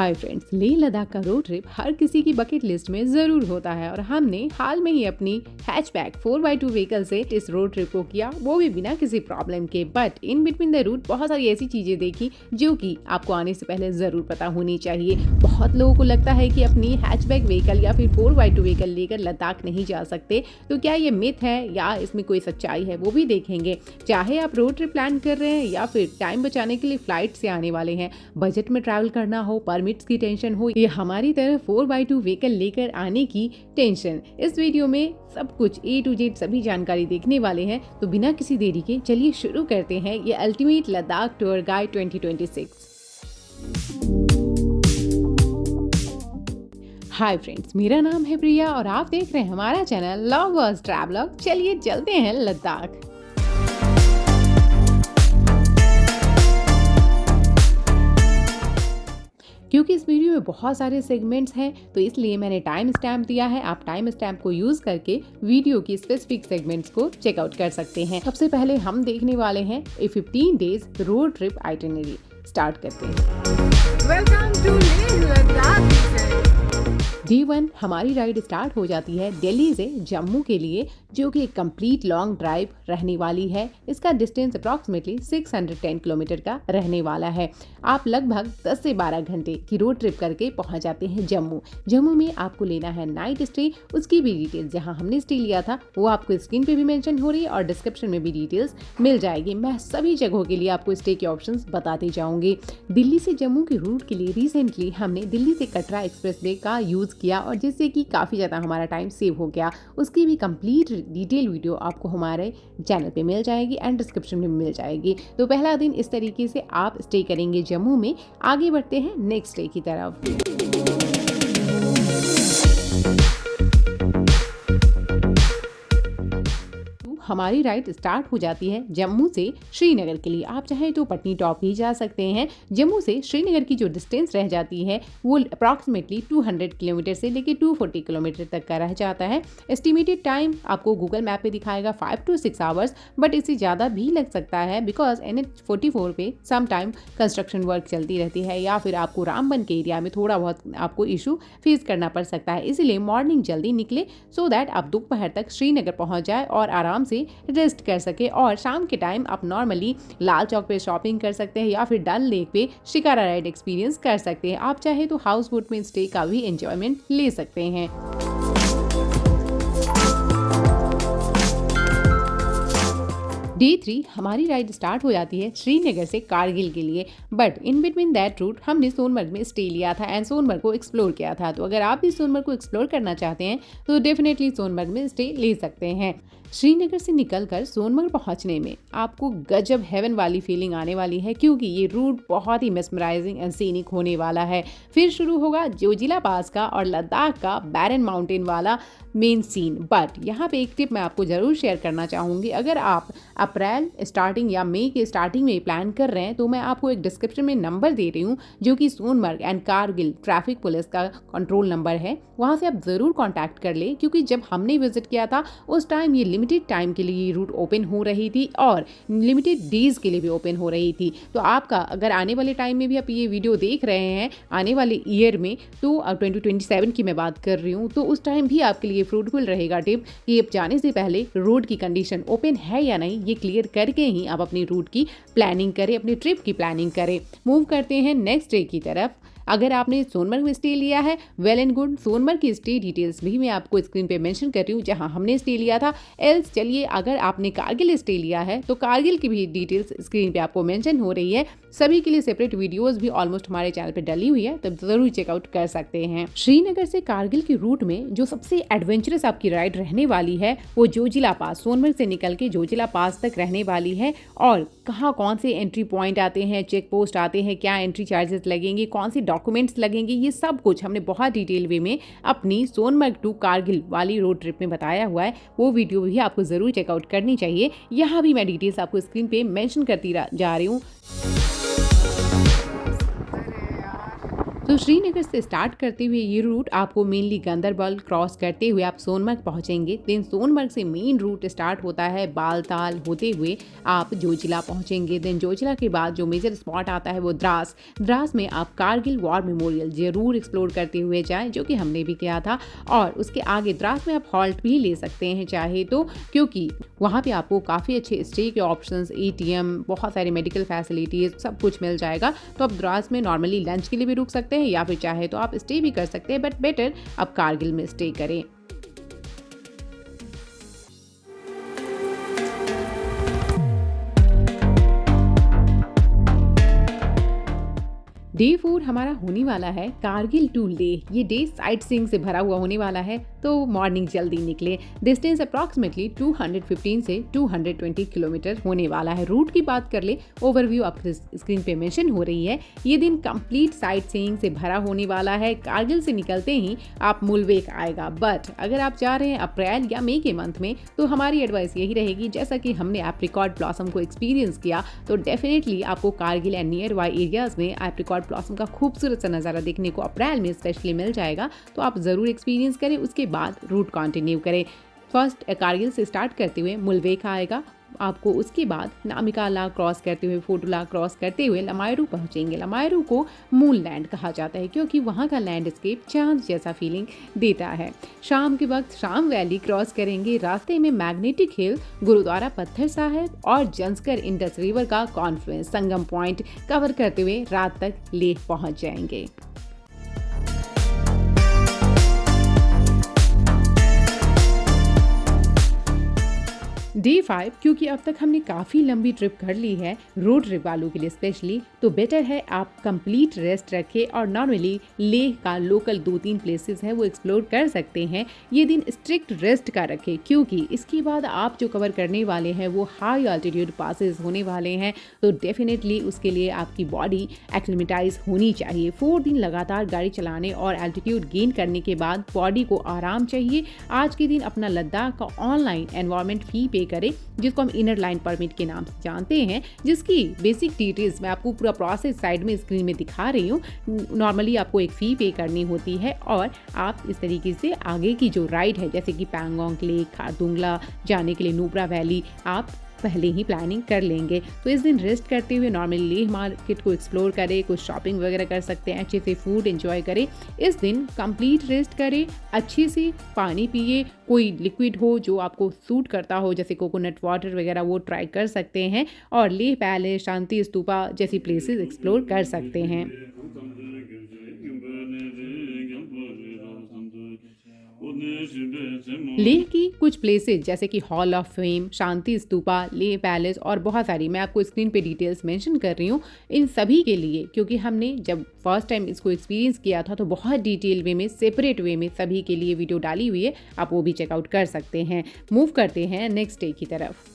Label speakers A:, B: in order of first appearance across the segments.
A: Hi friends, Leh Ladakh का road trip हर किसी की बकेट लिस्ट में जरूर होता है और हमने हाल में ही अपनी हैचबैक 4x2 व्हीकल से इस रोड ट्रिप को किया, वो भी बिना किसी प्रॉब्लम के। But in between the route बहुत सारी ऐसी चीजें देखी जो कि आपको आने से पहले जरूर पता होनी चाहिए। बहुत लोगों को लगता है कि अपनी हैचबैक व्हीकल या फिर 4x2 व्हीकल लेकर लद्दाख नहीं जा सकते, तो क्या ये मिथ है या इसमें कोई सच्चाई है वो भी देखेंगे। चाहे आप रोड ट्रिप प्लान कर रहे हैं या फिर टाइम बचाने के लिए फ्लाइट से आने वाले हैं, बजट में ट्रैवल करना हो, परमिट्स की टेंशन हो, ये हमारी तरह 4x2 व्हीकल लेकर आने की टेंशन, इस वीडियो में सब कुछ A to Z सभी जानकारी देखने वाले हैं। तो बिना किसी देरी के चलिए शुरू करते हैं ये ultimate Ladakh tour guide 2026। Hi friends, मेरा नाम है प्रिया और आप देख रहे हैं हमारा चैनल लवर्स ट्रैवलर। चलिए चलते हैं लद्दाख। क्योंकि इस वीडियो में बहुत सारे सेगमेंट्स हैं तो इसलिए मैंने टाइम स्टैम्प दिया है। आप टाइम स्टैम्प को यूज करके वीडियो की स्पेसिफिक सेगमेंट्स को चेकआउट कर सकते हैं। सबसे पहले हम देखने वाले हैं a 15 days road trip itinerary. Start करते हैं।
B: Welcome to Leh Ladakh.
A: Day 1 हमारी राइड स्टार्ट हो जाती है दिल्ली से जम्मू के लिए, जो कि एक कंप्लीट लॉन्ग ड्राइव रहने वाली है। इसका डिस्टेंस अप्रॉक्सीमेटली 610 किलोमीटर का रहने वाला है। आप लगभग 10 से 12 घंटे की रोड ट्रिप करके पहुंच जाते हैं जम्मू। जम्मू में आपको लेना है नाइट स्टे। उसकी भी डिटेल्स जहां हमने स्टे लिया था वो आपको स्क्रीन पे भी मेंशन हो रही है और डिस्क्रिप्शन में भी डिटेल्स मिल जाएगी। मैं सभी जगहों के लिए आपको स्टे के ऑप्शंस बताते जाऊंगी। दिल्ली से जम्मू के रूट के लिए रिसेंटली हमने दिल्ली से कटरा एक्सप्रेस वे का यूज किया और जिससे कि काफ़ी ज़्यादा हमारा टाइम सेव हो गया। उसकी भी कंप्लीट डिटेल वीडियो आपको हमारे चैनल पे मिल जाएगी एंड डिस्क्रिप्शन में मिल जाएगी। तो पहला दिन इस तरीके से आप स्टे करेंगे जम्मू में। आगे बढ़ते हैं नेक्स्ट डे की तरफ। हमारी राइड स्टार्ट हो जाती है जम्मू से श्रीनगर के लिए। आप चाहें तो पटनी टॉप भी जा सकते हैं। जम्मू से श्रीनगर की जो डिस्टेंस रह जाती है वो अप्रॉक्सीमेटली 200 किलोमीटर से लेके 240 किलोमीटर तक का रह जाता है। एस्टिमेटेड टाइम आपको गूगल मैप पे दिखाएगा 5 to 6 आवर्स, बट इससे ज़्यादा भी लग सकता है बिकॉज NH44 पे सम टाइम कंस्ट्रक्शन वर्क चलती रहती है या फिर आपको रामबन के एरिया में थोड़ा बहुत आपको इशू फेस करना पड़ सकता है। इसीलिए मॉर्निंग जल्दी निकले सो दैट आप दोपहर तक श्रीनगर पहुँच जाए और आराम से रेस्ट कर सके। और शाम के टाइम आप नॉर्मली लाल चौक पे शॉपिंग कर सकते हैं या फिर डल लेक पे शिकारा राइड एक्सपीरियंस कर सकते हैं। आप चाहे तो हाउस बोट में स्टे का भी एंजॉयमेंट ले सकते हैं। डे 3 हमारी राइड स्टार्ट हो जाती है श्रीनगर से कारगिल के लिए, but in between that route हमने सोनमर्ग में स्टे लिया था एंड सोनमर्ग को एक्सप्लोर किया था। तो अगर आप भी सोनमर्ग को एक्सप्लोर करना चाहते हैं तो डेफिनेटली सोनमर्ग में स्टे ले सकते हैं। श्रीनगर से निकलकर सोनमर्ग पहुंचने में आपको गजब हेवन वाली फीलिंग आने वाली है, क्योंकि ये रूट बहुत ही मेस्मराइजिंग एंड सीनिक होने वाला है। फिर शुरू होगा जोजिला पास का और लद्दाख का बैरन माउंटेन वाला मेन सीन। बट यहाँ पे एक टिप मैं आपको जरूर शेयर करना चाहूँगी। अगर आप अप्रैल स्टार्टिंग या मई के स्टार्टिंग में प्लान कर रहे हैं तो मैं आपको एक डिस्क्रिप्शन में नंबर दे रही हूँ जो कि Sonamarg and Kargil traffic police का कंट्रोल नंबर है। वहाँ से आप ज़रूर कॉन्टैक्ट कर ले, क्योंकि जब हमने विजिट किया था उस टाइम ये लिमिटेड टाइम के लिए ये रूट ओपन हो रही थी और लिमिटेड डेज के लिए भी ओपन हो रही थी। तो आपका अगर आने वाले टाइम में भी आप ये वीडियो देख रहे हैं आने वाले ईयर में, तो 2027 की मैं बात कर रही हूँ, तो उस टाइम भी आपके लिए फ्रूटफुल रहेगा टिप कि आप जाने से पहले रोड की कंडीशन ओपन है या नहीं ये क्लियर करके ही आप अपनी रूट की प्लानिंग करें, अपनी ट्रिप की प्लानिंग करें। मूव करते हैं नेक्स्ट डे की तरफ। अगर आपने सोनमर्ग में स्टे लिया है, वेल एंड गुड। सोनमर्ग की स्टे डिटेल्स भी मैं आपको स्क्रीन पे मेंशन कर रही हूँ जहां हमने स्टे लिया था। एल्स चलिए, अगर आपने कारगिल स्टे लिया है तो कारगिल की भी डिटेल्स स्क्रीन पे आपको मेंशन हो रही है। सभी के लिए सेपरेट वीडियोस भी ऑलमोस्ट हमारे चैनल पे डली हुई है, तब जरूर चेकआउट कर सकते हैं। श्रीनगर से कारगिल के रूट में जो सबसे एडवेंचरस आपकी राइड रहने वाली है वो जोजिला पास, सोनमर्ग से निकल के जोजिला पास तक रहने वाली है। और कहाँ कौन से एंट्री पॉइंट आते हैं, चेक पोस्ट आते हैं, क्या एंट्री चार्जेस लगेंगे, कौन सी डॉक्यूमेंट्स लगेंगे, ये सब कुछ हमने बहुत डिटेल वे में अपनी सोनमर्ग टू कारगिल वाली रोड ट्रिप में बताया हुआ है। वो वीडियो भी आपको जरूर चेकआउट करनी चाहिए। यहाँ भी मैं डिटेल्स आपको स्क्रीन पे मेंशन करती जा रही हूँ। तो श्रीनगर से स्टार्ट करते हुए ये रूट आपको मेनली गांदरबल क्रॉस करते हुए आप सोनमर्ग पहुंचेंगे। देन सोनमर्ग से मेन रूट स्टार्ट होता है बालताल होते हुए आप जोजिला पहुंचेंगे। देन जोजिला के बाद जो मेजर स्पॉट आता है वो द्रास। द्रास में आप कारगिल वॉर मेमोरियल जरूर एक्सप्लोर करते हुए जाएं, जो कि हमने भी किया था। और उसके आगे द्रास में आप हॉल्ट भी ले सकते हैं चाहे तो, क्योंकि वहाँ पे आपको काफ़ी अच्छे स्टे के ऑप्शंस, ATM, बहुत सारे मेडिकल फैसिलिटीज़ सब कुछ मिल जाएगा। तो आप द्रास में नॉर्मली लंच के लिए भी रुक सकते हैं या फिर चाहे तो आप स्टे भी कर सकते हैं, बट बेटर आप कारगिल में स्टे करें। डे 4 हमारा होने वाला है कारगिल टू लेह। ये डे साइट सीइंग से भरा हुआ होने वाला है, तो मॉर्निंग जल्दी निकले। डिस्टेंस अप्रॉक्सीमेटली 215 से 220 किलोमीटर होने वाला है। रूट की बात कर ले, ओवरव्यू आपके स्क्रीन पे मेंशन हो रही है। ये दिन कंप्लीट साइट सीइंग से भरा होने वाला है। कारगिल से निकलते ही आप मुलवेक आएगा, बट अगर आप जा रहे हैं अप्रैल या मई के मंथ में तो हमारी एडवाइस यही रहेगी, जैसा कि हमने एप्रिकॉट ब्लॉसम को एक्सपीरियंस किया, तो डेफिनेटली आपको Kargil and near by areas में एप्रिकॉट ब्लॉसम का खूबसूरत सा नज़ारा देखने को अप्रैल में स्पेशली मिल जाएगा। तो आप ज़रूर एक्सपीरियंस करें, उसके बाद रूट कंटिन्यू करें। फर्स्ट कारगिल से स्टार्ट करते हुए मुलवेक आएगा आपको, उसके बाद नामिकाला क्रॉस करते हुए फोटुला क्रॉस करते हुए लमायरू पहुंचेंगे। लमायरू को मून लैंड कहा जाता है क्योंकि वहां का लैंडस्केप चांद जैसा फीलिंग देता है। शाम के वक्त शाम वैली क्रॉस करेंगे। रास्ते में मैग्नेटिक हिल, गुरुद्वारा पत्थर साहिब और जंस्कर इंडस रिवर का कॉन्फ्लुएंस संगम पॉइंट कवर करते हुए रात तक लेह पहुंच जाएंगे। डे 5, क्योंकि अब तक हमने काफ़ी लंबी ट्रिप कर ली है रोड ट्रिप वालों के लिए स्पेशली, तो बेटर है आप कंप्लीट रेस्ट रखें और नॉर्मली लेह का लोकल 2-3 प्लेसेस है वो एक्सप्लोर कर सकते हैं। ये दिन स्ट्रिक्ट रेस्ट का रखें, क्योंकि इसके बाद आप जो कवर करने वाले हैं वो हाई अल्टीट्यूड पासेस होने वाले हैं, तो डेफिनेटली उसके लिए आपकी बॉडी एक्लिमेटाइज होनी चाहिए। 4 दिन लगातार गाड़ी चलाने और एल्टीट्यूड गेन करने के बाद बॉडी को आराम चाहिए। आज के दिन अपना लद्दाख का ऑनलाइन एनवायरमेंट फी पे करें, जिसको हम इनर लाइन परमिट के नाम से जानते हैं, जिसकी बेसिक डिटेल्स मैं आपको पूरा प्रोसेस साइड में स्क्रीन में दिखा रही हूँ। नॉर्मली आपको एक फ़ी पे करनी होती है और आप इस तरीके से आगे की जो राइड है, जैसे कि पैंगोंग लेक, खारदुंगला जाने के लिए नुब्रा वैली, आप पहले ही प्लानिंग कर लेंगे। तो इस दिन रेस्ट करते हुए नॉर्मली लेह मार्केट को एक्सप्लोर करें, कुछ शॉपिंग वगैरह कर सकते हैं, अच्छे से फूड एंजॉय करें। इस दिन कंप्लीट रेस्ट करें, अच्छे से पानी पिए, कोई लिक्विड हो जो आपको सूट करता हो जैसे कोकोनट वाटर वगैरह वो ट्राई कर सकते हैं, और लेह पैलेस, शांति स्तूपा जैसी प्लेसेस एक्सप्लोर कर सकते हैं। लेह की कुछ प्लेसेस जैसे कि hall of fame, Shanti stupa, Leh palace और बहुत सारी मैं आपको स्क्रीन पे डिटेल्स मेंशन कर रही हूँ इन सभी के लिए, क्योंकि हमने जब फर्स्ट टाइम इसको एक्सपीरियंस किया था तो बहुत डिटेल वे में, सेपरेट वे में सभी के लिए वीडियो डाली हुई है, आप वो भी चेकआउट कर सकते हैं। मूव करते हैं नेक्स्ट डे की तरफ।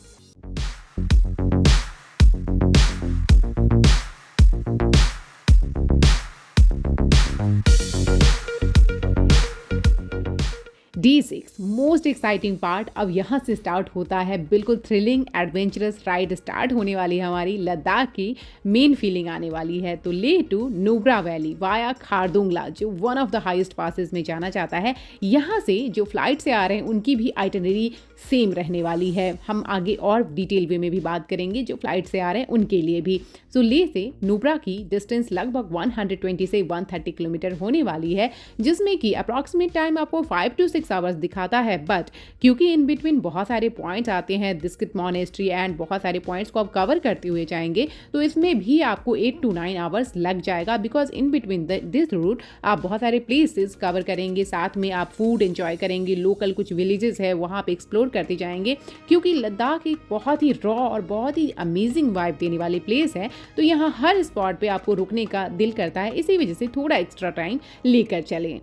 A: डे 6 मोस्ट एक्साइटिंग पार्ट अब यहाँ से स्टार्ट होता है। बिल्कुल थ्रिलिंग एडवेंचरस राइड स्टार्ट होने वाली है हमारी। लद्दाख की मेन फीलिंग आने वाली है। तो Leh to Nubra valley via Khardung La, जो one of the highest passes में जाना जाता है। यहाँ से जो फ्लाइट से आ रहे हैं उनकी भी आइटनरी सेम रहने वाली है। हम आगे और डिटेल वे में भी बात करेंगे जो फ्लाइट से आ रहे हैं उनके लिए भी। सो लेह से नुब्रा की डिस्टेंस लगभग 120 से 130 किलोमीटर होने वाली है, जिसमें कि अप्रॉक्सीमेट टाइम आपको 5 to 6 आवर्स दिखाता है। बट क्योंकि इन बिटवीन बहुत सारे पॉइंट्स आते हैं, दिस्कित मॉनेस्ट्री एंड बहुत सारे पॉइंट्स को आप कवर करते हुए जाएंगे, तो इसमें भी आपको 8 to 9 आवर्स लग जाएगा, because in between this route आप बहुत सारे प्लेसेस कवर करेंगे, साथ में आप फूड एंजॉय करेंगे, लोकल कुछ विलेजेस है वहाँ पे एक्सप्लोर करते जाएंगे। क्योंकि लद्दाख एक बहुत ही रॉ और बहुत ही अमेजिंग वाइब देने वाली प्लेस है, तो यहाँ हर स्पॉट पे आपको रुकने का दिल करता है। इसी वजह से थोड़ा एक्स्ट्रा टाइम लेकर चलें।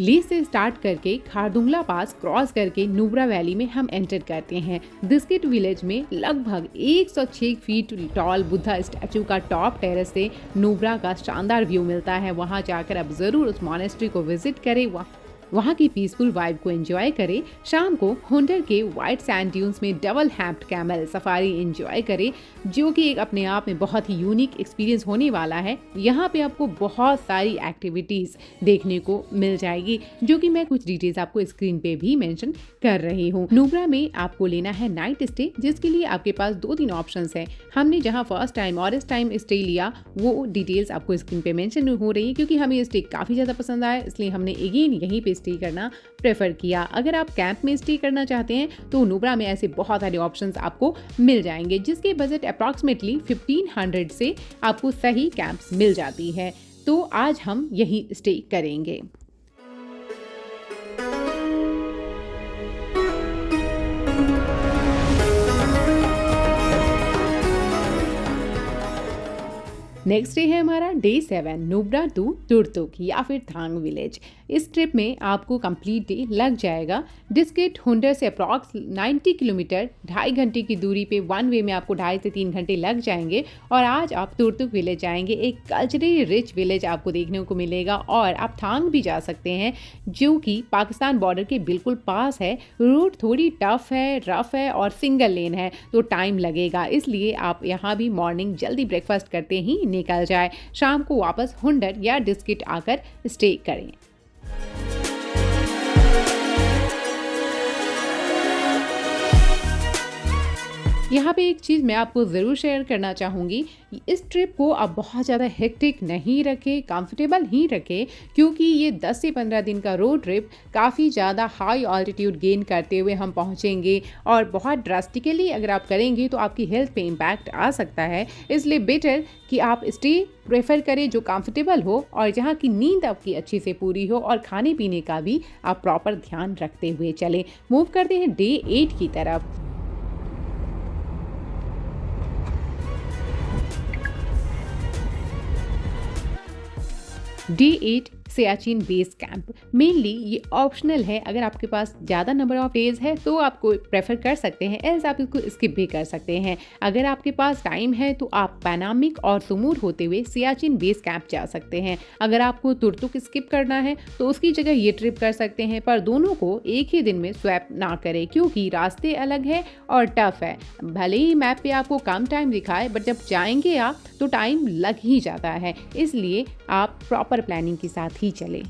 A: लेह से स्टार्ट करके खारदुंगला पास क्रॉस करके नुब्रा वैली में हम एंटर करते हैं। दिस्किट विलेज में लगभग 106 फीट टॉल बुद्धा स्टैचू का टॉप टेरेस से नुब्रा का शानदार व्यू मिलता है। वहां जाकर आप जरूर उस मॉनेस्ट्री को विजिट करें। वहाँ की पीसफुल वाइब को एंजॉय करें। शाम को हुंडर के व्हाइट सैंड ड्यून्स में डबल हैम्प्ड कैमल सफारी एंजॉय करें, जो कि एक अपने आप में बहुत ही यूनिक एक्सपीरियंस होने वाला है। यहाँ पे आपको बहुत सारी एक्टिविटीज देखने को मिल जाएगी, जो कि मैं कुछ डिटेल्स आपको स्क्रीन पे भी मेंशन कर रही हूँ। नुब्रा में आपको लेना है नाइट स्टे, जिसके लिए आपके पास 2-3 ऑप्शंस हैं। हमने जहाँ फर्स्ट टाइम और इस टाइम स्टे लिया वो डिटेल्स आपको स्क्रीन पे मेंशन हो रही है, क्योंकि हमें ये स्टे काफ़ी ज़्यादा पसंद आया, इसलिए हमने अगेन यहीं पे स्टे करना प्रेफर किया। अगर आप कैंप में स्टे करना चाहते हैं तो नुब्रा में ऐसे बहुत सारे ऑप्शंस आपको मिल जाएंगे, जिसके बजट अप्रॉक्सीमेटली 1500 से आपको सही कैंप्स मिल जाती है। तो आज हम यही स्टे करेंगे। नेक्स्ट डे है हमारा डे 7, नुब्रा टू तुर्तुक या फिर थांग विलेज। इस ट्रिप में आपको कंप्लीट डे लग जाएगा। डिस्किट हुंडर से अप्रॉक्स 90 किलोमीटर 2.5 घंटे की दूरी पे वन वे में आपको 2.5 से 3 घंटे लग जाएंगे। और आज आप तुर्तुक विलेज जाएंगे, एक कल्चरली रिच विलेज आपको देखने को मिलेगा। और आप थांग भी जा सकते हैं, जो कि पाकिस्तान बॉर्डर के बिल्कुल पास है। रूट थोड़ी टफ है, रफ है और सिंगल लेन है, तो टाइम लगेगा, इसलिए आप यहाँ भी मॉर्निंग जल्दी ब्रेकफास्ट करते ही निकल जाए। शाम को वापस हुंडर या डिस्किट आकर स्टे करें। यहाँ पे एक चीज़ मैं आपको ज़रूर शेयर करना चाहूँगी, इस ट्रिप को आप बहुत ज़्यादा हेक्टिक नहीं रखें, कंफर्टेबल ही रखें, क्योंकि ये 10 से 15 दिन का रोड ट्रिप काफ़ी ज़्यादा हाई ऑल्टीट्यूड गेन करते हुए हम पहुँचेंगे। और बहुत ड्रास्टिकली अगर आप करेंगे तो आपकी हेल्थ पे इम्पैक्ट आ सकता है, इसलिए बेटर कि आप स्टे प्रेफर करें जो कंफर्टेबल हो और जहाँ की नींद आपकी अच्छे से पूरी हो, और खाने पीने का भी आप प्रॉपर ध्यान रखते हुए चलें। मूव करते हैं डे 8 की तरफ। Day 8 Siachen base camp. Mainly ये ऑप्शनल है, अगर आपके पास ज़्यादा नंबर ऑफ डेज है तो आपको प्रेफर कर सकते हैं, एल्स आप इसको स्किप भी कर सकते हैं। अगर आपके पास टाइम है तो आप पैनामिक और सुमूर होते हुए सियाचिन बेस कैंप जा सकते हैं। अगर आपको तुर्तुक स्किप करना है तो उसकी जगह ये ट्रिप कर सकते हैं, पर दोनों को एक ही दिन में स्वैप ना करें, क्योंकि रास्ते अलग है और टफ है। भले ही मैप पे आपको कम टाइम दिखाए, बट जब जाएंगे आप तो टाइम लग ही जाता है, इसलिए आप प्रॉपर प्लानिंग के साथ ही चले।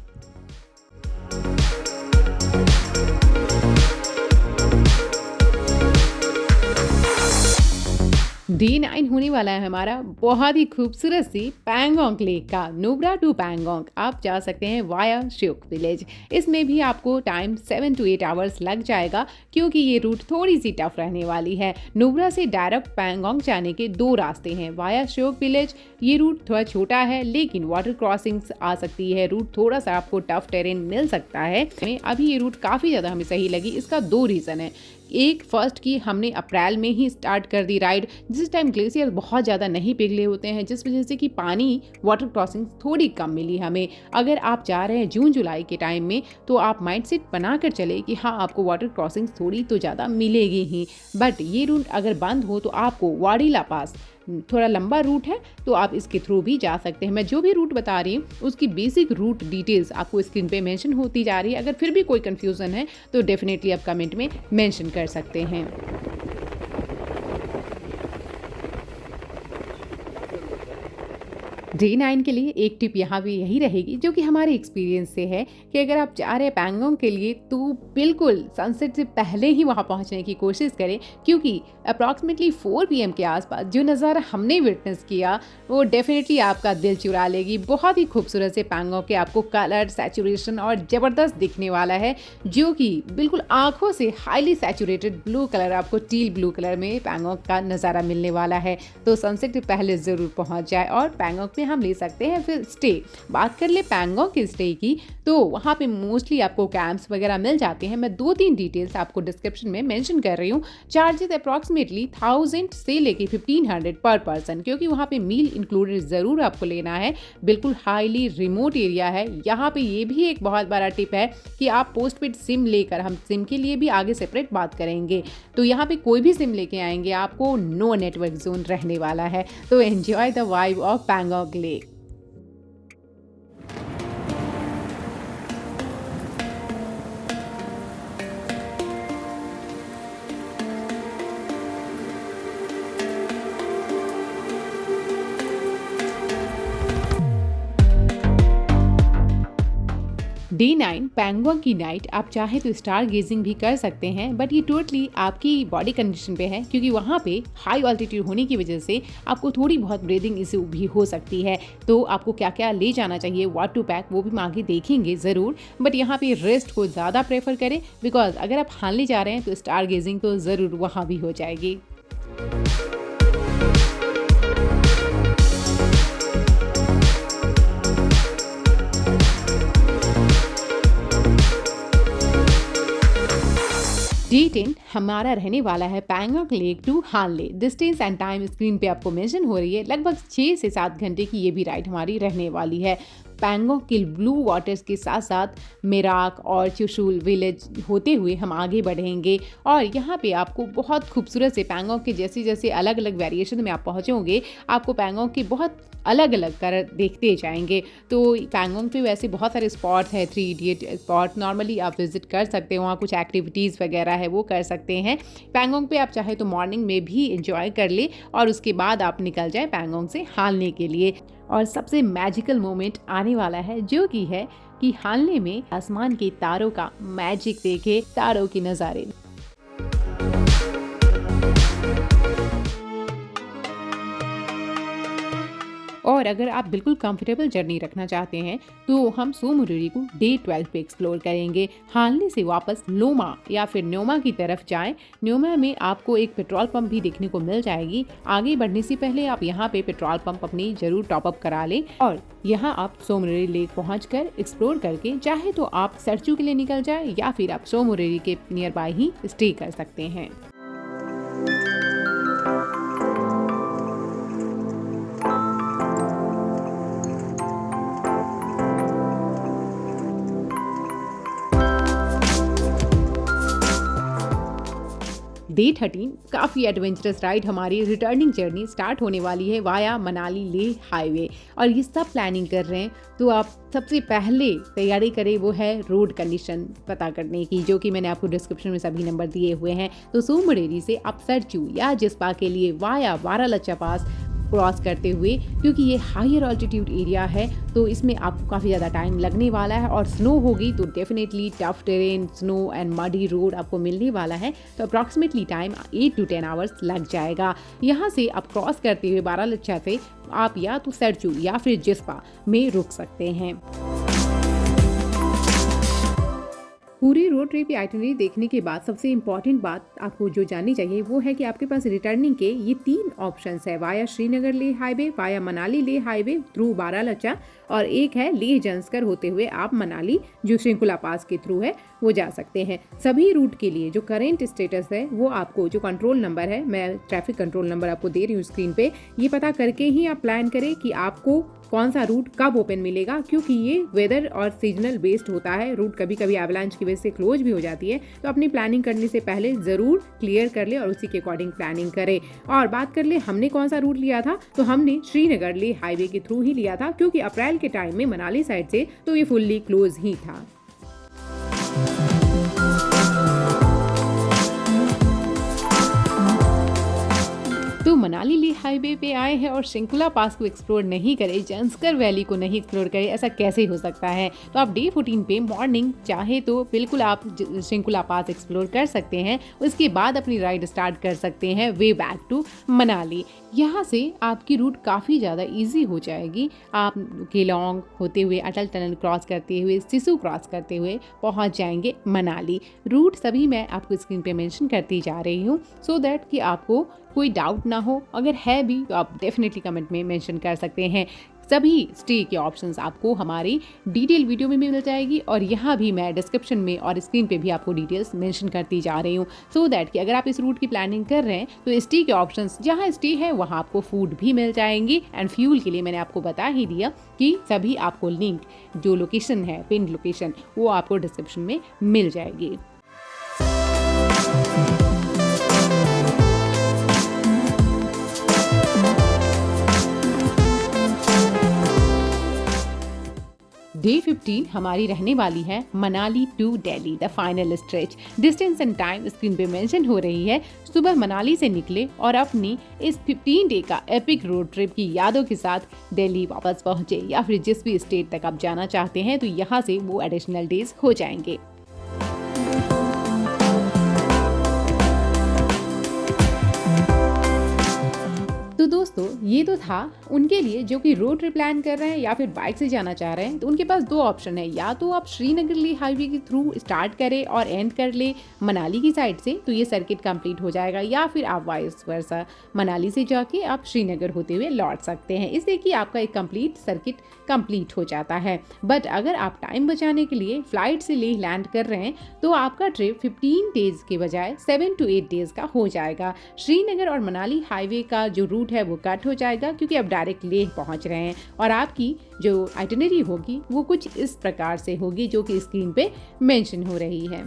A: डे 9 होने वाला है हमारा बहुत ही खूबसूरत सी पैंगोंग लेक का। नुब्रा टू पैंगोंग आप जा सकते हैं वाया श्योक विलेज। इसमें भी आपको टाइम 7 to 8 आवर्स लग जाएगा, क्योंकि ये रूट थोड़ी सी टफ रहने वाली है। नुब्रा से डायरेक्ट पैंगोंग जाने के 2 रास्ते हैं। वाया श्योक विलेज ये रूट थोड़ा छोटा है, लेकिन वाटर क्रॉसिंग्स आ सकती है, रूट थोड़ा सा आपको टफ टेरेन मिल सकता है। अभी ये रूट काफ़ी ज़्यादा हमें सही लगी, इसका 2 रीज़न है। एक फर्स्ट की हमने अप्रैल में ही स्टार्ट कर दी राइड, जिस टाइम ग्लेशियर बहुत ज़्यादा नहीं पिघले होते हैं, जिस वजह से कि पानी वाटर क्रॉसिंग थोड़ी कम मिली हमें। अगर आप जा रहे हैं जून जुलाई के टाइम में तो आप माइंडसेट बना कर चले कि हाँ आपको वाटर क्रॉसिंग थोड़ी तो ज़्यादा मिलेगी ही। बट ये रूट अगर बंद हो तो आपको वाडीला पास थोड़ा लंबा रूट है, तो आप इसके थ्रू भी जा सकते हैं। मैं जो भी रूट बता रही हूँ उसकी बेसिक रूट डिटेल्स आपको स्क्रीन पे मेंशन होती जा रही है। अगर फिर भी कोई कंफ्यूजन है तो डेफिनेटली आप कमेंट में मेंशन कर सकते हैं। डे 9 के लिए एक टिप यहाँ भी यही रहेगी, जो कि हमारे एक्सपीरियंस से है, कि अगर आप जा रहे हैं पैंगोंग के लिए तो बिल्कुल सनसेट से पहले ही वहाँ पहुँचने की कोशिश करें, क्योंकि अप्रॉक्सीमेटली 4 PM के आसपास जो नज़ारा हमने विटनेस किया वो डेफिनेटली आपका दिल चुरा लेगी। बहुत ही खूबसूरत से पैंगोंग के आपको कलर सैचुरेशन और ज़बरदस्त दिखने वाला है, जो कि बिल्कुल आँखों से हाईली सैचुरेटेड ब्लू कलर, आपको टील ब्लू कलर में पैंगोंग का नज़ारा मिलने वाला है। तो सनसेट से पहले ज़रूर पहुँच जाए। और पैंगोंग में हम ले सकते हैं फिर स्टे। बात कर ले पैंगोंग के स्टे की, तो वहाँ पे मोस्टली आपको कैंप्स वगैरह मिल जाते हैं। मैं 2-3 डिटेल्स आपको डिस्क्रिप्शन में मेंशन कर रही हूँ। चार्जेस अप्रॉक्सीमेटली 1000 से लेके 1500 पर पर्सन, क्योंकि वहाँ पे मील इंक्लूडेड ज़रूर आपको लेना है। बिल्कुल हाईली रिमोट एरिया है। यहाँ पे ये भी एक बहुत बड़ा टिप है कि आप पोस्ट पेड सिम लेकर, हम सिम के लिए भी आगे सेपरेट बात करेंगे, तो यहाँ पे कोई भी सिम लेके आएंगे आपको नो नेटवर्क जोन रहने वाला है। तो enjoy the vibe of Pangong lake. Day 9 Pangong की नाइट आप चाहे तो स्टार गेजिंग भी कर सकते हैं, बट ये टोटली आपकी बॉडी कंडीशन पे है, क्योंकि वहाँ पे हाई ऑल्टीट्यूड होने की वजह से आपको थोड़ी बहुत ब्रीदिंग इशू भी हो सकती है। तो आपको क्या क्या ले जाना चाहिए, व्हाट टू पैक, वो भी हम आगे देखेंगे ज़रूर, बट यहाँ पे रेस्ट को ज़्यादा प्रेफर करें, बिकॉज अगर आप हानले जा रहे हैं तो स्टार गेजिंग तो ज़रूर वहाँ भी हो जाएगी। डे 10 हमारा रहने वाला है Pangong lake to Hanle. Distance and time screen पे आपको मेंशन हो रही है, लगभग 6 से 7 घंटे की ये भी राइड हमारी रहने वाली है। पैंगोंग के ब्लू वाटर्स के साथ साथ मेराक और चुशुल विलेज होते हुए हम आगे बढ़ेंगे, और यहाँ पे आपको बहुत खूबसूरत से पैंगोंग के जैसे जैसे अलग अलग वेरिएशन में आप पहुँचोगे, आपको पैंगोंग के बहुत अलग अलग कलर देखते जाएंगे। तो पैंगोंग पे वैसे बहुत सारे स्पॉट्स हैं, 3 इडियट स्पॉट नॉर्मली आप विजिट कर सकते हो, वहाँ कुछ एक्टिविटीज़ वगैरह है वो कर सकते हैं। पैंगोंग पे आप चाहे तो मॉर्निंग में भी इंजॉय कर ले और उसके बाद आप निकल जाए पैंगोंग से हानले के लिए। और सबसे मैजिकल मोमेंट आने वाला है, जो कि है कि हानले में आसमान के तारों का मैजिक देखे, तारों के नज़ारे। और अगर आप बिल्कुल कंफर्टेबल जर्नी रखना चाहते हैं तो हम सोमोरिरी को डे 12 पे एक्सप्लोर करेंगे। हानले से वापस लोमा या फिर न्योमा की तरफ जाएं। न्योमा में आपको एक पेट्रोल पंप भी देखने को मिल जाएगी। आगे बढ़ने से पहले आप यहाँ पे पेट्रोल पंप अपनी जरूर टॉप अप करा लें, और यहाँ आप सोमोरिरी लेक पहुँचकर एक्सप्लोर करके चाहे तो आप सरचू के लिए निकल जाए या फिर आप सोमोरिरी के नियर बाय ही स्टे कर सकते हैं। डे 13 काफ़ी एडवेंचरस राइड हमारी रिटर्निंग जर्नी स्टार्ट होने वाली है वाया मनाली लेह हाईवे, और ये सब प्लानिंग कर रहे हैं तो आप सबसे पहले तैयारी करें वो है रोड कंडीशन पता करने की, जो कि मैंने आपको डिस्क्रिप्शन में सभी नंबर दिए हुए हैं। तो सोमोरिरी से आप सरचू या जिस्पा के लिए वाया बारालच्चा पास क्रॉस करते हुए, क्योंकि ये हायर ऑल्टीट्यूड एरिया है तो इसमें आपको काफ़ी ज़्यादा टाइम लगने वाला है, और स्नो होगी तो definitely tough terrain, snow and muddy road आपको मिलने वाला है, तो अप्रॉक्सीमेटली टाइम 8 to 10 आवर्स लग जाएगा। यहाँ से आप क्रॉस करते हुए बारालच्चा से आप या तो सरचू या फिर जिस्पा में रुक सकते हैं। पूरी रोड ट्रिप की आइटनरी देखने के बाद सबसे इम्पॉर्टेंट बात आपको जो जाननी चाहिए वो है कि आपके पास रिटर्निंग के ये 3 ऑप्शंस है, via Srinagar Leh highway, via Manali Leh highway through Baralacha, और एक है लेह जंस्कर होते हुए आप मनाली जो श्रृंखला पास के थ्रू है वो जा सकते हैं। सभी रूट के लिए जो करेंट स्टेटस है वो आपको जो कंट्रोल नंबर है, मैं ट्रैफिक कंट्रोल नंबर आपको दे रही हूँ स्क्रीन पे, ये पता करके ही आप प्लान करें कि आपको कौन सा रूट कब ओपन मिलेगा, क्योंकि ये वेदर और सीजनल बेस्ड होता है। रूट कभी कभी एवलांच की वजह से क्लोज भी हो जाती है, तो अपनी प्लानिंग करने से पहले ज़रूर क्लियर कर ले और उसी के अकॉर्डिंग प्लानिंग करें। और बात कर ले हमने कौन सा रूट लिया था, तो हमने श्रीनगर लेह हाईवे के थ्रू ही लिया था, क्योंकि अप्रैल के टाइम में मनाली साइड से तो ये फुल्ली क्लोज ही था। तो मनाली लेह हाईवे पे आए हैं और श्रृंखला पास को एक्सप्लोर नहीं करे, जंस्कर वैली को नहीं एक्सप्लोर करे, ऐसा कैसे हो सकता है। तो आप डे 14 पे मॉर्निंग चाहे तो बिल्कुल आप श्रृंखला पास एक्सप्लोर कर सकते हैं, उसके बाद अपनी राइड स्टार्ट कर सकते हैं वे बैक टू मनाली। यहाँ से आपकी रूट काफ़ी ज़्यादा इजी हो जाएगी। आप केलोंग होते हुए अटल टनल क्रॉस करते हुए सिसु क्रॉस करते हुए पहुँच जाएंगे मनाली। रूट सभी मैं आपको स्क्रीन पे मेंशन करती जा रही हूँ, सो दैट कि आपको कोई डाउट ना हो। अगर है भी तो आप डेफिनेटली कमेंट में मेंशन कर सकते हैं। सभी स्टे के ऑप्शंस आपको हमारी डिटेल वीडियो में मिल जाएगी, और यहाँ भी मैं डिस्क्रिप्शन में और स्क्रीन पे भी आपको डिटेल्स मेंशन करती जा रही हूँ, सो दैट कि अगर आप इस रूट की प्लानिंग कर रहे हैं तो स्टे के ऑप्शंस, जहाँ स्टे है वहाँ आपको फूड भी मिल जाएंगी, एंड फ्यूल के लिए मैंने आपको बता ही दिया कि सभी आपको लिंक जो लोकेशन है, पिन लोकेशन, वो आपको डिस्क्रिप्शन में मिल जाएगी। डे 15 हमारी रहने वाली है Manali to Delhi the final stretch. Distance and time screen पे मेंशन हो रही है। सुबह मनाली से निकले और अपनी इस 15 डे का एपिक रोड ट्रिप की यादों के साथ दिल्ली वापस पहुंचे, या फिर जिस भी स्टेट तक आप जाना चाहते हैं तो यहाँ से वो एडिशनल डेज हो जाएंगे। तो दोस्तों ये तो था उनके लिए जो कि रोड ट्रिप प्लान कर रहे हैं या फिर बाइक से जाना चाह रहे हैं। तो उनके पास दो ऑप्शन है, या तो आप श्रीनगर लेह हाईवे के थ्रू स्टार्ट करें और एंड कर ले मनाली की साइड से, तो ये सर्किट कंप्लीट हो जाएगा, या फिर आप वाइस वर्सा मनाली से जाके आप श्रीनगर होते हुए लौट सकते हैं। इससे कि आपका एक कंप्लीट सर्किट कंप्लीट हो जाता है। बट अगर आप टाइम बचाने के लिए फ्लाइट से लेह लैंड कर रहे हैं तो आपका ट्रिप 15 डेज के बजाय 7 to 8 डेज का हो जाएगा। श्रीनगर और मनाली हाईवे का जो रूट है वो कट हो जाएगा, क्योंकि आप डायरेक्ट लेह पहुंच रहे हैं, और आपकी जो आइटिनरी होगी वो कुछ इस प्रकार से होगी जो कि स्क्रीन पे मेंशन हो रही है।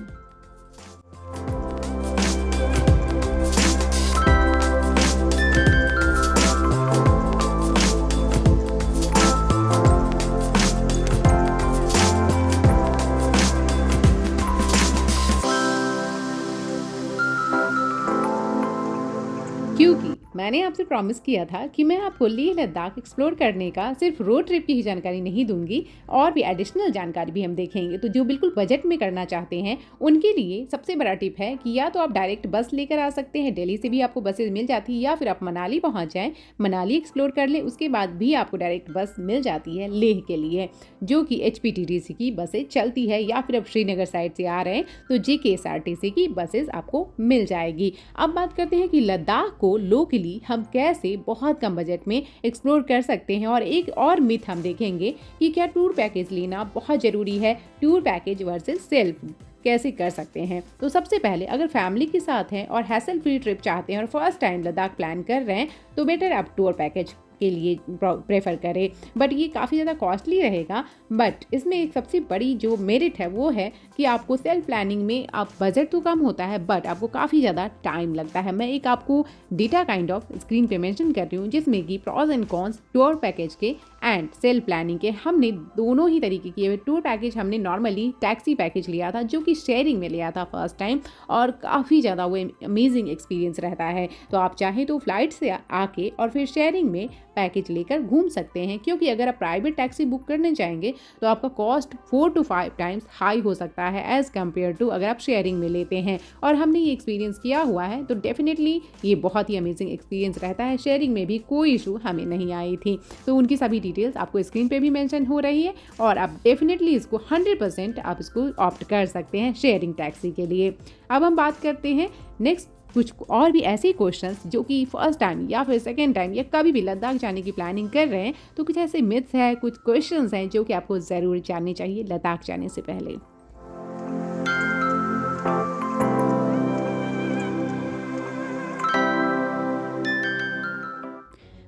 A: क्योंकि मैंने आपसे प्रॉमिस किया था कि मैं आपको लेह लद्दाख एक्सप्लोर करने का सिर्फ रोड ट्रिप की ही जानकारी नहीं दूंगी, और भी एडिशनल जानकारी भी हम देखेंगे। तो जो बिल्कुल बजट में करना चाहते हैं उनके लिए सबसे बड़ा टिप है कि या तो आप डायरेक्ट बस लेकर आ सकते हैं, दिल्ली से भी आपको बसेज मिल जाती है, या फिर आप मनाली पहुंच जाएं, मनाली एक्सप्लोर कर ले, उसके बाद भी आपको डायरेक्ट बस मिल जाती है लेह के लिए, जो कि HPTDC की बसें चलती है, या फिर आप श्रीनगर साइड से आ रहे हैं तो JKSRTC की बसेज आपको मिल जाएगी। अब बात करते हैं कि लद्दाख को लोकली हम कैसे बहुत कम बजट में एक्सप्लोर कर सकते हैं, और एक और मिथ हम देखेंगे कि क्या टूर पैकेज लेना बहुत जरूरी है, टूर पैकेज वर्सेस सेल्फ कैसे कर सकते हैं। तो सबसे पहले अगर फैमिली के साथ हैं और हैसल फ्री ट्रिप चाहते हैं और फर्स्ट टाइम लद्दाख प्लान कर रहे हैं तो बेटर आप टूर पैकेज के लिए प्रेफर करें। बट ये काफ़ी ज़्यादा कॉस्टली रहेगा, बट इसमें एक सबसे बड़ी जो मेरिट है वो है कि आपको सेल्फ प्लानिंग में आप बजट तो कम होता है बट आपको काफ़ी ज़्यादा टाइम लगता है। मैं एक आपको डेटा काइंड ऑफ स्क्रीन पे मेंशन कर रही हूँ जिसमें कि pros and cons tour package के एंड सेल्फ प्लानिंग के हमने दोनों ही तरीके किए हुए। टूर पैकेज हमने नॉर्मली टैक्सी पैकेज लिया था जो कि शेयरिंग में लिया था फर्स्ट टाइम, और काफ़ी ज़्यादा वो अमेजिंग एक्सपीरियंस रहता है। तो आप चाहें तो फ्लाइट से आके और फिर शेयरिंग में पैकेज लेकर घूम सकते हैं, क्योंकि अगर आप प्राइवेट टैक्सी बुक करने जाएंगे तो आपका कॉस्ट 4 to 5 टाइम्स हाई हो सकता है एज़ कम्पेयर टू अगर आप शेयरिंग में लेते हैं। और हमने ये एक्सपीरियंस किया हुआ है, तो डेफिनेटली ये बहुत ही अमेजिंग एक्सपीरियंस रहता है। शेयरिंग में भी कोई इशू हमें नहीं आई थी। तो उनकी सभी डिटेल्स आपको स्क्रीन पे भी मेंशन हो रही है, और आप डेफिनेटली इसको 100% आप इसको ऑप्ट कर सकते हैं शेयरिंग टैक्सी के लिए। अब हम बात करते हैं नेक्स्ट कुछ और भी ऐसे क्वेश्चंस जो कि फर्स्ट टाइम या फिर सेकेंड टाइम या कभी भी लद्दाख जाने की प्लानिंग कर रहे हैं। तो कुछ ऐसे मिथ्स हैं, कुछ क्वेश्चंस हैं जो कि आपको ज़रूर जानने चाहिए लद्दाख जाने से पहले।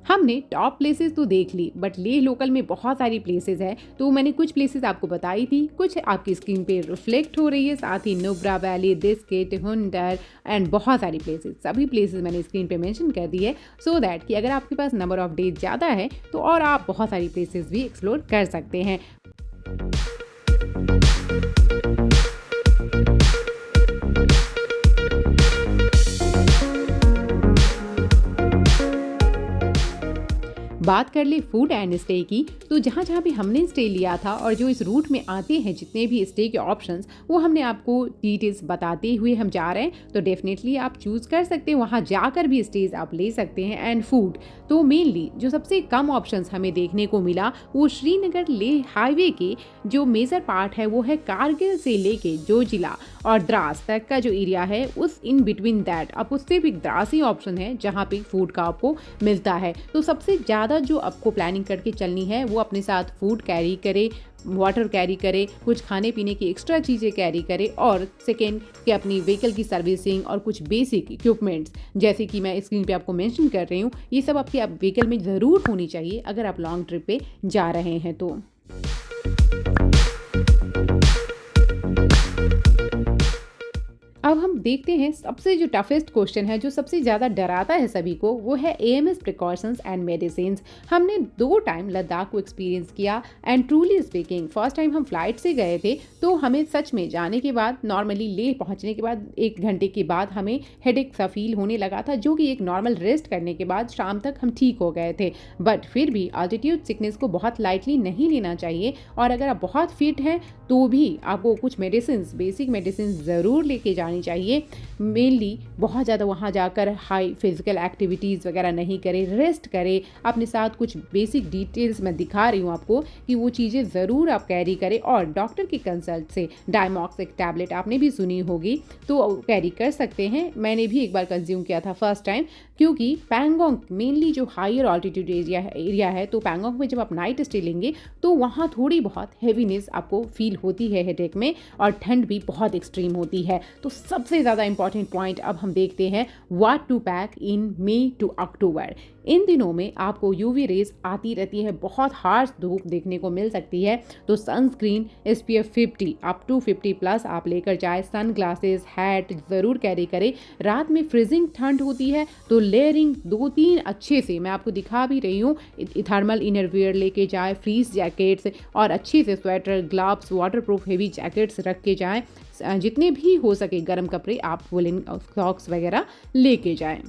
A: हमने टॉप प्लेसेस तो देख ली, बट लेह लोकल में बहुत सारी प्लेसेस है, तो मैंने कुछ प्लेसेस आपको बताई थी, कुछ आपकी स्क्रीन पे रिफ्लेक्ट हो रही है, साथ ही नुब्रा वैली, दिस्किट, हुंडर एंड बहुत सारी प्लेसेस, सभी प्लेसेस मैंने स्क्रीन पे मेंशन कर दी है, सो दैट कि अगर आपके पास नंबर ऑफ डेज ज़्यादा है तो और आप बहुत सारी प्लेसेस भी एक्सप्लोर कर सकते हैं। बात कर ले फूड एंड स्टे की, तो जहाँ जहाँ भी हमने स्टे लिया था और जो इस रूट में आते हैं जितने भी स्टे के ऑप्शंस, वो हमने आपको डिटेल्स बताते हुए हम जा रहे हैं। तो डेफिनेटली आप चूज़ कर सकते हैं, वहाँ जाकर भी स्टेज आप ले सकते हैं। एंड फूड तो मेनली जो सबसे कम ऑप्शंस हमें देखने को मिला वो श्रीनगर लेह हाईवे के जो मेजर पार्ट है वो है कारगिल से लेके जो जिला और द्रास तक का जो एरिया है, उस इन बिटवीन दैट अब उससे भी द्रास ही ऑप्शन है जहाँ पे फूड का आपको मिलता है। तो सबसे ज़्यादा जो आपको प्लानिंग करके चलनी है वो अपने साथ फूड कैरी करे, वाटर कैरी करे, कुछ खाने पीने की एक्स्ट्रा चीज़ें कैरी करे, और सेकेंड कि अपनी व्हीकल की सर्विसिंग और कुछ बेसिक इक्विपमेंट्स जैसे कि मैं स्क्रीन पे आपको मेंशन कर रही हूँ, ये सब आपके व्हीकल में ज़रूर होनी चाहिए अगर आप लॉन्ग ट्रिप पे जा रहे हैं तो। अब हम देखते हैं सबसे जो टफेस्ट क्वेश्चन है, जो सबसे ज़्यादा डराता है सभी को, वो है AMS प्रिकॉशंस एंड मेडिसिन। हमने 2 टाइम लद्दाख को एक्सपीरियंस किया and truly speaking, first time हम फ्लाइट से गए थे तो हमें सच में जाने के बाद, नॉर्मली लेह पहुंचने के बाद 1 घंटे के बाद हमें हेडेक सा फील होने लगा था, जो कि एक नॉर्मल रेस्ट करने के बाद शाम तक हम ठीक हो गए थे। बट फिर भी अल्टीट्यूड सिकनेस को बहुत लाइटली नहीं लेना चाहिए, और अगर आप बहुत फिट हैं तो भी आपको कुछ मेडिसिन, बेसिक मेडिसिन ज़रूर लेके जानी चाहिए। मेनली बहुत ज़्यादा वहाँ जाकर हाई फिजिकल एक्टिविटीज़ वगैरह नहीं करें, रेस्ट करें, अपने साथ कुछ बेसिक डिटेल्स मैं दिखा रही हूँ आपको कि वो चीज़ें ज़रूर आप कैरी करें, और डॉक्टर की कंसल्ट से डायमॉक्स एक टैबलेट आपने भी सुनी होगी तो कैरी कर सकते हैं। मैंने भी एक बार कंज्यूम किया था फर्स्ट टाइम, क्योंकि पैंगोंग मेनली जो हायर ऑल्टीट्यूड एरिया है, तो पैंगोंग में जब आप नाइट स्टे लेंगे तो वहाँ थोड़ी बहुत हैवीनेस आपको फील होती है हेडेक में, और ठंड भी बहुत एक्सट्रीम होती है। तो सबसे ज़्यादा इंपॉर्टेंट पॉइंट अब हम देखते हैं, what to pack in May to October. इन दिनों में आपको यूवी रेज आती रहती है, बहुत हार्श धूप देखने को मिल सकती है, तो सनस्क्रीन SPF 50 अप टू 50+ आप लेकर जाए, सन ग्लासेस, हैट ज़रूर कैरी करें। रात में फ्रीजिंग ठंड होती है तो लेयरिंग 2-3 अच्छे से, मैं आपको दिखा भी रही हूँ, थर्मल इनरवियर लेके जाए, फ्रीज जैकेट्स और अच्छे से sweater, gloves, waterproof heavy jackets रख के जाएँ। जितने भी हो सके गर्म कपड़े आप वुलन सॉक्स वगैरह लेके जाएं।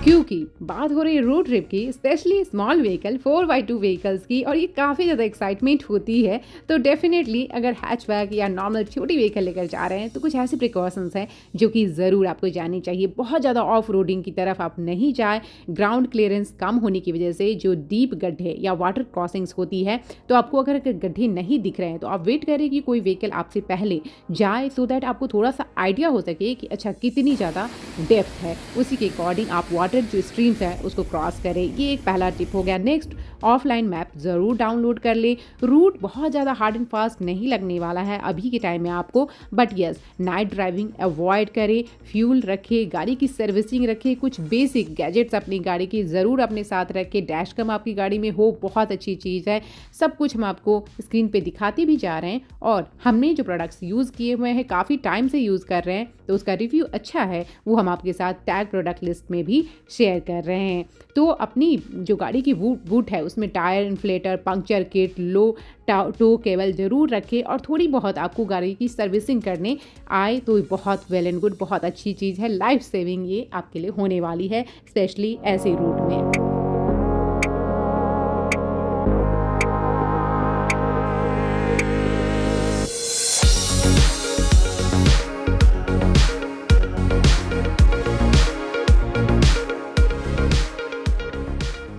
A: क्योंकि बात हो रही है रोड ट्रिप की, specially small vehicle 4x2 vehicles की, और ये काफ़ी ज़्यादा एक्साइटमेंट होती है। तो डेफिनेटली अगर हैचबैक या नॉर्मल छोटी व्हीकल लेकर जा रहे हैं तो कुछ ऐसे प्रिकॉशंस हैं जो कि ज़रूर आपको जानी चाहिए। बहुत ज़्यादा ऑफ रोडिंग की तरफ आप नहीं जाए, ग्राउंड क्लियरेंस कम होने की वजह से जो डीप गड्ढे या वाटर क्रॉसिंग्स होती है, तो आपको अगर गड्ढे नहीं दिख रहे हैं तो आप वेट करें कि कोई व्हीकल आपसे पहले जाए, सो दैट आपको थोड़ा सा आइडिया हो सके कि अच्छा कितनी ज़्यादा डेप्थ है, उसी के अकॉर्डिंग आप वाटर जो स्ट्रीम्स है उसको क्रॉस करें। ये एक पहला टिप हो गया। नेक्स्ट, ऑफलाइन मैप ज़रूर डाउनलोड कर ले। रूट बहुत ज़्यादा हार्ड एंड फास्ट नहीं लगने वाला है अभी के टाइम में आपको, but yes, night driving avoid करें, फ्यूल रखें, गाड़ी की सर्विसिंग रखें, कुछ बेसिक गैजेट्स अपनी गाड़ी की ज़रूर अपने साथ रखें। डैश कम आपकी गाड़ी में हो, बहुत अच्छी चीज़ है। सब कुछ हम आपको स्क्रीन पे दिखाते भी जा रहे हैं, और हमने जो प्रोडक्ट्स यूज़ किए हुए हैं, काफ़ी टाइम से यूज़ कर रहे हैं, तो उसका रिव्यू अच्छा है, वो हम आपके साथ टैग प्रोडक्ट लिस्ट में भी शेयर कर रहे हैं। तो अपनी जो गाड़ी की बूट है उसमें tyre inflator, puncture kit, low tow cable ज़रूर रखें, और थोड़ी बहुत आपको गाड़ी की सर्विसिंग करने आए तो बहुत वेल एंड गुड, बहुत अच्छी चीज़ है। लाइफ सेविंग ये आपके लिए होने वाली है, स्पेशली ऐसे रूट में।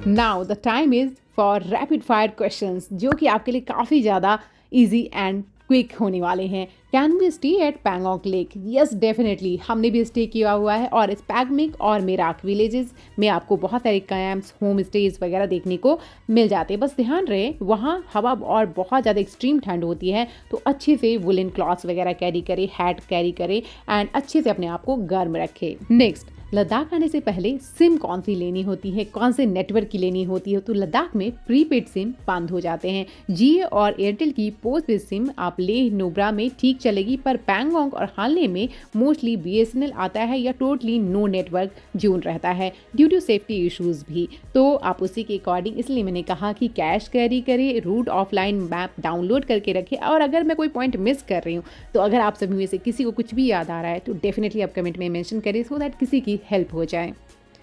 A: Now the time is for rapid fire questions, जो कि आपके लिए काफ़ी ज़्यादा इजी एंड क्विक होने वाले हैं। Can we stay at Pangong lake? Yes, definitely, हमने भी स्टे किया हुआ है, और इस पैगमिक और मेराक विलेजेस में आपको बहुत सारे कैंप्स, होम स्टेज वगैरह देखने को मिल जाते हैं। बस ध्यान रहे, वहाँ हवा और बहुत ज़्यादा एक्सट्रीम ठंड होती है, तो अच्छे से वुलन क्लॉथ्स वगैरह कैरी करें, हैट कैरी करें, एंड अच्छे से अपने आप को गर्म रखें। नेक्स्ट, लद्दाख आने से पहले सिम कौन सी लेनी होती है, कौन से नेटवर्क की लेनी होती है? तो लद्दाख में प्रीपेड सिम बंद हो जाते हैं। जियो और एयरटेल की पोस्टपेड सिम आप लेह नुब्रा में ठीक चलेगी, पर पैंगोंग और हानले में मोस्टली BSNL आता है या टोटली नो नेटवर्क जोन रहता है, ड्यू टू सेफ्टी इश्यूज भी। तो आप उसी के अकॉर्डिंग, इसलिए मैंने कहा कि कैश कैरी करें, रूट ऑफलाइन मैप डाउनलोड करके रखें। और अगर मैं कोई पॉइंट मिस कर रही हूँ, तो अगर आप सभी में से किसी को कुछ भी याद आ रहा है तो डेफिनेटली आप कमेंट में मेंशन करें, सो दैट किसी की हेल्प हो जाए।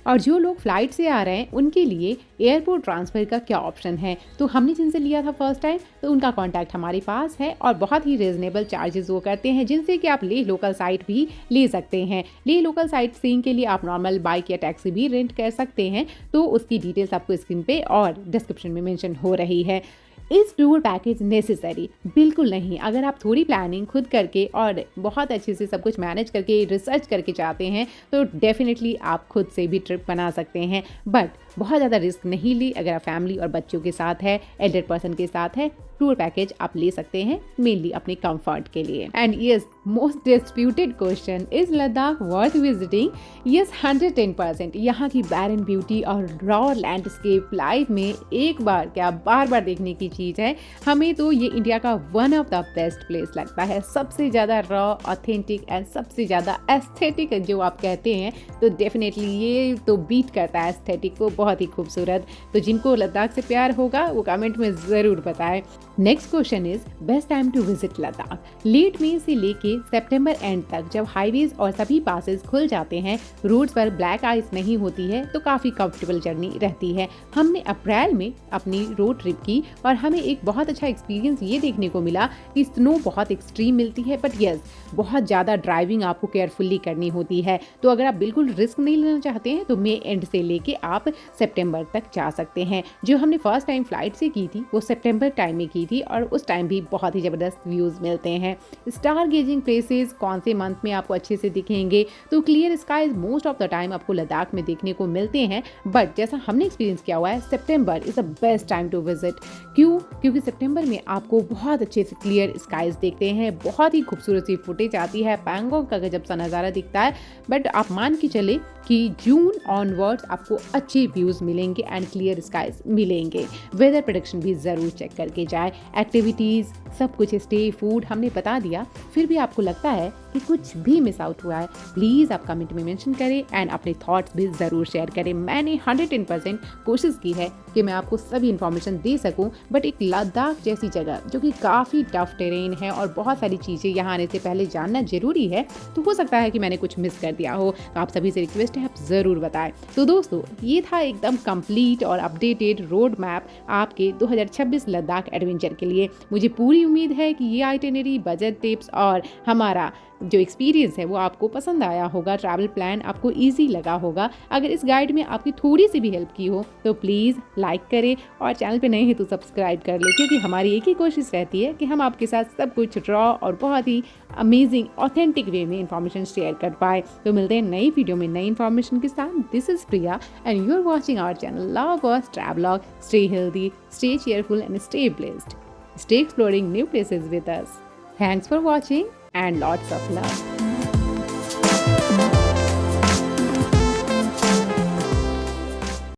A: और जो लोग फ्लाइट से आ रहे हैं उनके लिए एयरपोर्ट ट्रांसफ़र का क्या ऑप्शन है? तो हमने जिनसे लिया था फर्स्ट टाइम, तो उनका कांटेक्ट हमारे पास है, और बहुत ही रीजनेबल चार्जेस वो करते हैं, जिनसे कि आप लेह लोकल साइट भी ले सकते हैं। लेह लोकल साइट सीइंग के लिए आप नॉर्मल बाइक या टैक्सी भी रेंट कर सकते हैं, तो उसकी डिटेल्स आपको स्क्रीन पे और डिस्क्रिप्शन में मेंशन हो रही है। इस टूर पैकेज नेसेसरी? बिल्कुल नहीं। अगर आप थोड़ी प्लानिंग खुद करके और बहुत अच्छे से सब कुछ मैनेज करके, रिसर्च करके चाहते हैं, तो डेफिनेटली आप खुद से भी ट्रिप बना सकते हैं, बट बहुत ज़्यादा रिस्क नहीं ली। अगर आप फैमिली और बच्चों के साथ है, एल्डर पर्सन के साथ है, टूर पैकेज आप ले सकते हैं, मेनली अपने कंफर्ट के लिए। And yes, most disputed question, is Ladakh worth visiting? Yes, 110%। यहाँ की बैरन ब्यूटी और रॉ लैंडस्केप लाइफ में एक बार क्या बार बार देखने की चीज़ है। हमें तो ये इंडिया का one of the best place लगता है, सबसे ज़्यादा रॉ, ऑथेंटिक एंड सबसे ज़्यादा एस्थेटिक जो आप कहते हैं, तो डेफिनेटली ये तो बीट करता है एस्थेटिक को, बहुत ही खूबसूरत। तो जिनको लद्दाख से प्यार होगा वो कमेंट में ज़रूर बताएं। Next question is best time to visit Ladakh? Late May से लेके सितंबर एंड तक, जब हाईवेज और सभी पासेस खुल जाते हैं, रोड्स पर ब्लैक आइस नहीं होती है, तो काफ़ी कंफर्टेबल जर्नी रहती है। हमने अप्रैल में अपनी रोड ट्रिप की और हमें एक बहुत अच्छा एक्सपीरियंस ये देखने को मिला कि स्नो बहुत एक्सट्रीम मिलती है, बट यस, बहुत ज़्यादा ड्राइविंग आपको केयरफुली करनी होती है। तो अगर आप बिल्कुल रिस्क नहीं लेना चाहते हैं तो मई एंड से लेके आप सितंबर तक जा सकते हैं। जो हमने फर्स्ट टाइम फ्लाइट से की थी वो सितंबर टाइम में की थी और उस टाइम भी बहुत ही ज़बरदस्त व्यूज़ मिलते हैं। स्टार गेजिंग प्लेसेस कौन से मंथ में आपको अच्छे से दिखेंगे, तो clear skies most of the time आपको लद्दाख में देखने को मिलते हैं, बट जैसा हमने एक्सपीरियंस किया हुआ है, सितंबर is the best time to visit. क्यों? क्योंकि सितंबर में आपको बहुत अच्छे से क्लियर स्काईज देखते हैं, बहुत ही खूबसूरत सी फुटेज आती है, पैंगोंग का गजब सा नज़ारा दिखता है। बट आप मान के चले कि जून ऑनवर्ड्स आपको अच्छे व्यूज़ मिलेंगे एंड क्लियर स्काईज मिलेंगे। वेदर प्रेडिक्शन भी ज़रूर चेक करके जाए। एक्टिविटीज़ सब कुछ, स्टे, फूड हमने बता दिया, फिर भी आपको लगता है कि कुछ भी मिस आउट हुआ है, प्लीज़ आप कमेंट में मेंशन करें एंड अपने थॉट्स भी ज़रूर शेयर करें। मैंने 110% कोशिश की है कि मैं आपको सभी इन्फॉर्मेशन दे सकूं, बट एक लद्दाख जैसी जगह जो कि काफ़ी टफ टेरेन है और बहुत सारी चीज़ें यहाँ आने से पहले जानना ज़रूरी है, तो हो सकता है कि मैंने कुछ मिस कर दिया हो। तो आप सभी से रिक्वेस्ट है, आप ज़रूर बताएं। तो दोस्तों, ये था एकदम कंप्लीट और अपडेटेड रोड मैप आपके 2026 लद्दाख एडवेंचर के लिए। मुझे पूरी उम्मीद है कि ये आइटिनरी, बजट टिप्स और हमारा जो एक्सपीरियंस है वो आपको पसंद आया होगा, ट्रैवल प्लान आपको इजी लगा होगा। अगर इस गाइड में आपकी थोड़ी सी भी हेल्प की हो तो प्लीज़ लाइक करें और चैनल पे नए हैं तो सब्सक्राइब कर लें, क्योंकि हमारी एक ही कोशिश रहती है कि हम आपके साथ सब कुछ रॉ और बहुत ही अमेजिंग ऑथेंटिक वे में इंफॉर्मेशन शेयर कर पाए। तो मिलते हैं नई वीडियो में नई इंफॉर्मेशन के साथ। This is Priya and you are watching our channel lovers travelogue. Stay healthy, stay cheerful and stay blessed. Stay exploring new places with us. Thanks for watching and lots of love.